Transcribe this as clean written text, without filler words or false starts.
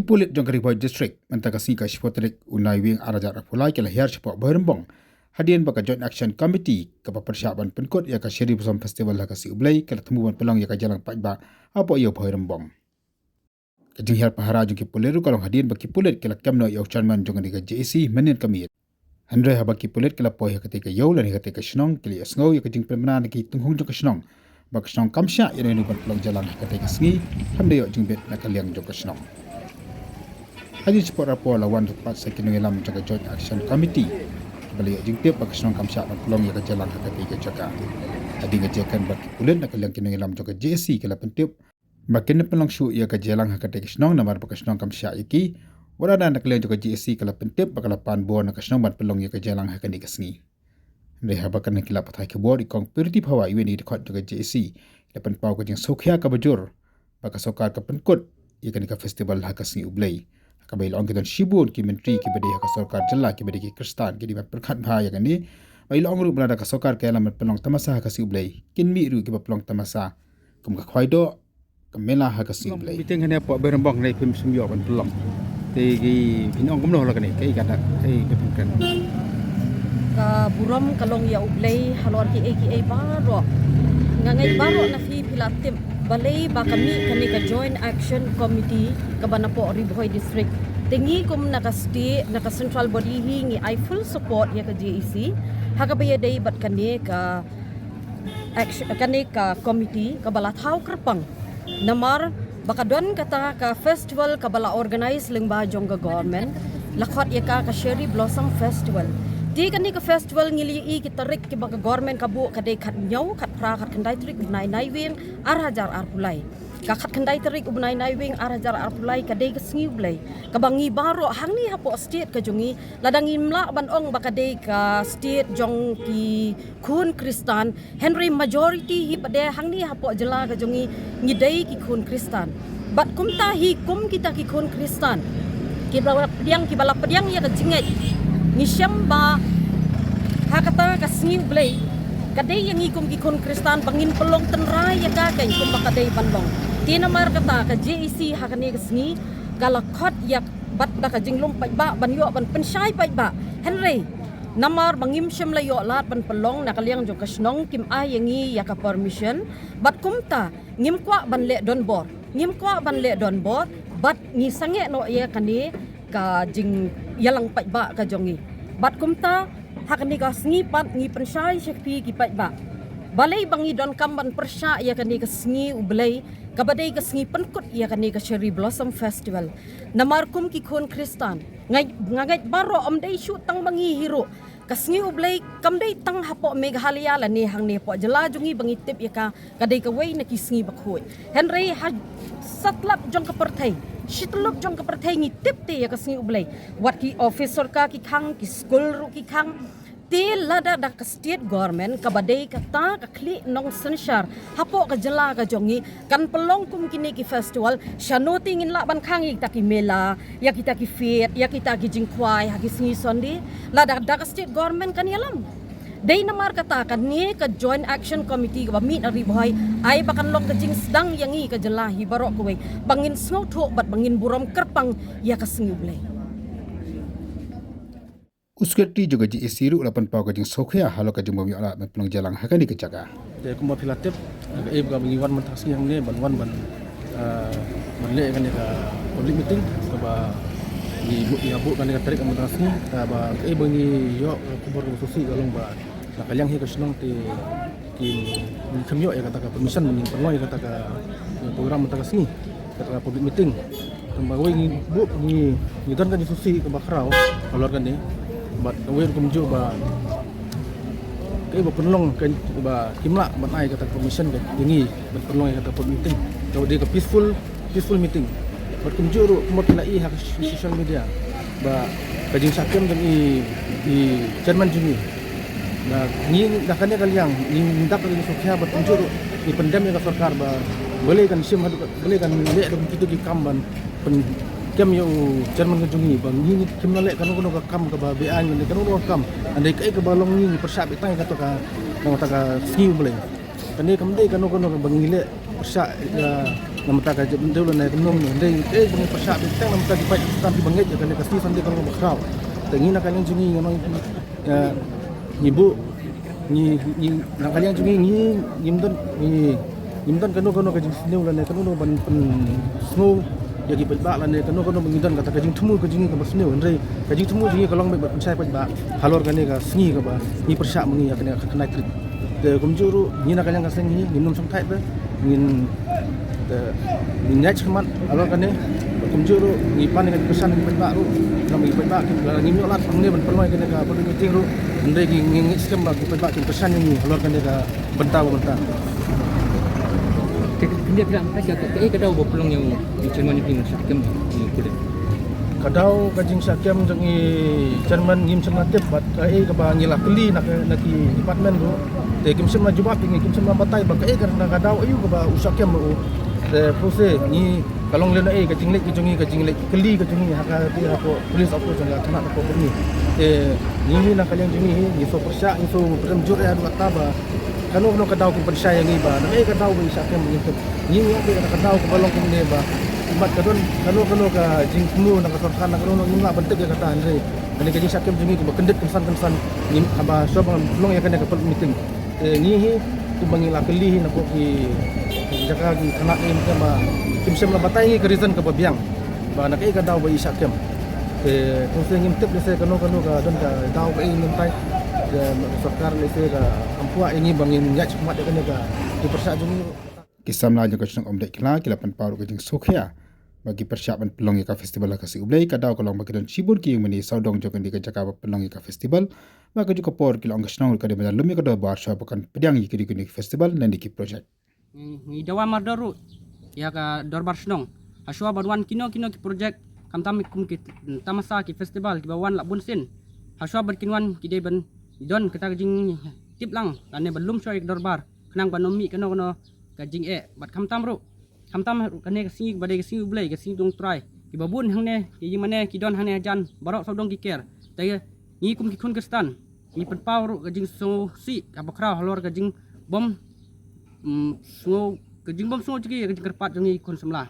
Kipulit jong Kariboy District mentaka singka Shpotrik unai wing araja rapulai kala hiar cepak berembong. Hadian baka Joint Action Committee ke persiapan penkut ya ka Sheri Besom Festival la kasi ublai kala temuan pelang ya ka jalan pajba apa ia berembong. Kajing hiar pahara jong Kipulit kalau hadian baki Kipulit kala kamno ya chairman jong ka JC menin kami. Andre ha baki Kipulit kala poy ketika yau lan ketika snong kali asngau ya kajing permana ki tunghung jong ka snong. Baka snong kamsya ya ni pelang jalan ketika sngi hamde yo jong bet nakaliang jong ka snong. Hadi cepat rapor lawan tepat sekitar dalam jaga Joint Action Committee. Balik jengtip bagi senang kamsyak dan pelong yang jalan hati ke jaga. Hadi ngajakan bagi kulit nak kalian kena dalam jaga JC kalau pentip. Bagi ni pelong syuk ia ke jalan hati ke senang namar bagi senang kamsyak iki. Warada nak kalian jaga JC kalau pentip bagi lapan buah nak senang ban pelong yang ke jalan hati ke sengi. Reha bakal nak kilap patai ke buah di kong perti bahawa iwan di dekat jaga JC. Lepas pau ke jeng sokya ke bajur. Bagi sokar ke penkut ia kena ke festival hak sengi ublai. Kabai long kita shibun ki menteri ki bade ka sarkar jalla ki bade ki kristan ki di perkhat bha ya gani bai long ru bla ka sarkar ka lam pelong tamasa ka si ublai kin mi ru ki pelong tamasa kum ka khwaido ka mela ha ka si ublai meeting hanya po berembang nei pim sumyo ban pelong te gi pinong kumno la kani kai kada kai depunkan ka buram kalong ya ublai halor ki baro ngangai baro na fi pilatim balai ba kami kani ka Joint Action Committee ka Banapo Riboy District tingi kum naka central body hingi I full support ya ka JEC hakabaya day bat kani ka action kani ka committee ka balathaw kerpang namar baka don kata ka festival ka bala organize leng ba jong ga government lakhot ya ka Cherry Blossom Festival di kani ka festival ngili kita rik ki baka government kabu kadai khat nyau khat pra khat kandai trik nai wing arhajar arpulai ka khat kandai trik ubnai nai wing arhajar arpulai kadai ka sngi blai ka bangi baro hangni hapo state ka jongi ladang imla ban ong baka dai ka state jong ki khun kristan Henry majority hi pade hangni hapo jela ka jongi ngidai ki khun kristan bat kumta hi kum kita ki khun kristan ki bala pediang ya ka jinget ngisyam ba hakata ka sngi blai kadai yang ikum ki khun kristan bangin pelong tenrai ya ka kai kum bakadai banlong tinamar kata ka JEC hakani ka sngi galakot yak bat da ka jinglum pai ba banyo ban pensai pai ba Henry namar bangim syam layo lat ban pelong nakaliang jong ka snong kim ayangi ya ka permission bat kumta ngim kwa ban le don bor bat ngi sange no ya kani ka jing yalang pai ba ka jongi bat kumta hakani ka sngi pat ngi pensai shekpi ki pai ba balai bangi don kamban persya ya kani ka sngi ublai kabadai ka sngi penkut ya kani ka Cherry Blossom Festival namar kum ki khon kristan ngai baro amdai shu tang bangi hiro ka sngi ublai kamdai tang hapo meghalaya la ne hang ne po jela jungi bangi tip ya ka kadai ka wei na ki sngi bakhoi Henry satlap jong ka perthai shitlok jong ka perthai ngi tip te ya ka sngi ublai wat ki officer ka ki khang ki school ru ki khang te lada da ka state government ka badai ka ta ka kli nong senshar hapo ka jela ka jongi kan pelong kum kini ki festival shano tingin la ban khang ik ta ki mela ya kita ki fit ya kita ki jingkwai ha ki sngi sondi lada da ka state government kan yalam day namar kata kan ni ka Joint Action Committee ka mi ari boy ay bakan long ka jing sedang yangi ka jelahi barok kowe bangin sngo tho bat bangin buram kerpang ya ka sngi blai Usketi juga JEC ru lapan pau ka jing sokya halo ka jing bomi ala pelong jalang hakani ke jaga te kuma pilatip ga ga bangi wan man taksi yang ne ban wan ban le kan ka public meeting ka ba ni bu kan ka tarik man taksi ka ba bangi yo kubur susi galong ba nakaliang hi ka snong ti ki kamyo ya kata ka permission ni perloy kata ka program man taksi kata public meeting tambah ni bu ni don kan susi ka ba krau kalor kan ni bat awir kumju ba kai ba penlong kan ba kimla ban ai kata permission kan dingi ban penlong kata public meeting kalau dia ke peaceful meeting bat kumju ru kumot na i hak social media ba kajing sakem kan i chairman juni na ni dah kan kaliang ni minta ka ni sokya bat kumju ru ni pendam ya sarkar ba boleh kan sim boleh kan le dum kitu ki kamban pen kem yo Jerman ke jungi bang ni kem lek kan kono ka kam ka ba be an ni kan kono kam andai kai ka balong ni persap itang ka to ka no ta ka ski boleh kan ni kam dei kan kono ka bang ni le persyak namata ka jendul na kunum ndai bang persyak bitang namata di pai sampai bangit ya kan kasi sampai kalau bakraw tengina kan yang jungi memang nyibu ni nakalian jungi ni nyimdan kanu ka jing sneu lan kanu ban snow ya gi ba lan kanu mengidan kata ka jing temu ka jing ka sneu ndai ka jing temu jing kalong ba sai ba halor kan ka sngi ka ba ni persyak mengi ya kan kena trik de kumjuru ni nakalian ka sngi minum sam thai ba ngin minyak kemat alor kan kumjuru ni pan dengan pesan ni ba ru kami ba ni mi olat pang ni ban peloi kan ka bodu meeting ru ndai gi ngi skem ba ki ba ki pesan ni alor kan ka bentang Dia bilang mereka kadau berpeluang yang Chairman Ngim Sakem ni kulit. Kadau kajing Sakem jangi Chairman Ngim Sakem bat ka ba ngila keli nak department tu. Te kim semua jubab ni kim semua batai ba ka karena kadau ayu ka ba usakem u. Te proses ni kalong lena kajing lek keli kajing haka ti apa polis apa jangan kena apa ni. Te ni nak kalian jumi ni so persyak ni so peremjur ya dua taba. Kanu kadau ki percaya ni ba na kadau ba Sakem ni ni kadau ko balong kum ne ba ibat kadon kanu ka jingmu na kasorkan na kanu ni nga bantek ya kata andre kani ka Sakem jingi ko kendet kensan ni aba so bang long ya kan ka meeting ni hi tu bangila keli na ko ki jaka ki kana ni ba kim sem la batay ni ka reason ka babiang ba na kai kadau ba Sakem tu se ngim tep se kanu ka don ka dau ba ni tai सरकार ले से ampuak ini bangin yak cemat kan ka di persyak jungi Kisam la jaka senang omdek kila kilapan paru ke jing sokhya bagi persiapan pelong ka festival la kasi ublai kadau kolong bagi dan cibur ki meni saudong jokan di jaka pelong ka festival maka juga por kila ong senang ka de lumi ka do bar sha bukan pedang ki di festival dan di project Ni dawa mardaru ya ka dorbar senong haswa barwan kino ki project kam tam kum ki tamasa ki festival ki bawan la bunsin haswa berkinwan ki de ban don kita jing tip lang tane belum soy dorbar kenang banomi kano ka jing bat kham tam kane ka sing bade ka sing blai ka sing dong try ki babun hang ne ki jing mane ki don hang ne jan barok sodong ki ker tay ni kum ki khun kristan ni pen paw ka jing so si ka bakra halor ka jing bom so ka jing bom so ji ka jing kerpat jing kon semla